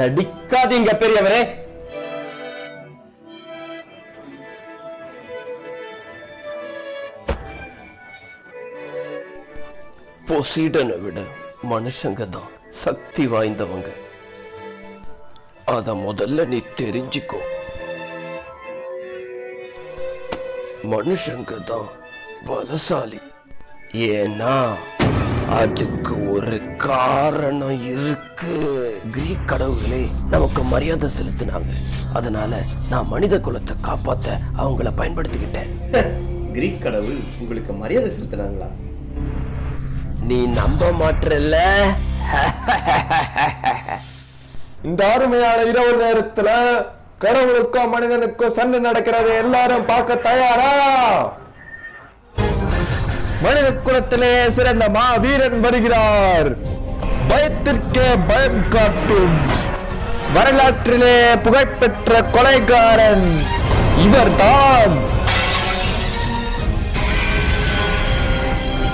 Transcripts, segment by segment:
நடிக்காதீங்க பெரியவரே. பொசைடனை விட மனுஷங்க தான் சக்தி வாய்ந்தவங்க. அத முதல்ல நீ தெரிஞ்சுக்கோ. மனுஷங்க தான் பலசாலி. ஏன்னா அதுக்கு ஒரு காரணம் இருக்கு. கிரீக் கடவுளே நமக்கு மரியாதை செலுத்தினாங்க. அதனால நான் மனித குலத்தை காப்பாத்த அவங்கள பயன்படுத்திக்கிட்டேன். கிரீக் கடவுள் உங்களுக்கு மரியாதை செலுத்தினாங்களா? நீ நம்ப மாட்டல. இந்த அருமையான இரவு நேரத்துல கடவுளுக்கோ மனிதனுக்கோ சண்டை நடக்கிறது எல்லாரும் பார்க்க தயாரா? மனித குலத்திலே சிறந்த மாவீரன் வருகிறார். பயத்திற்கே பயம் காட்டும் வரலாற்றிலே புகழ்பெற்ற கொலைகாரன் இவர்தான்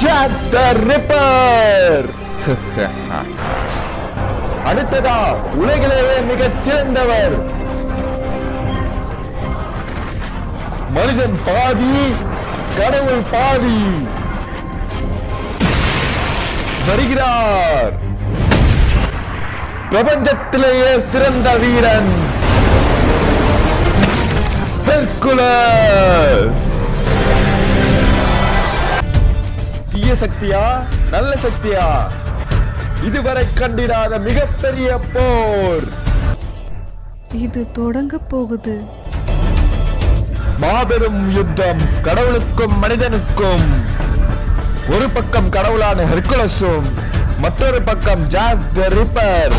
ஜாக் தி ரிப்பர். அடுத்ததா உலகிலேயே மிகச் சிறந்தவர். மனிதன் பாதி கடவுள் பாதி வருகிறார். பிரபஞ்சத்திலேயே சிறந்த வீரன் ஹெர்குலஸ். தீய சக்தியா நல்ல சக்தியா? இதுவரை கண்டிராத மிகப்பெரிய போர் இது தொடங்க போகுது. மாபெரும் யுத்தம் கடவுளுக்கும் மனிதனுக்கும். ஒரு பக்கம் கடவுளான ஹெர்குலஸும் மற்றொரு பக்கம் ஜாக் தி ரிப்பர்.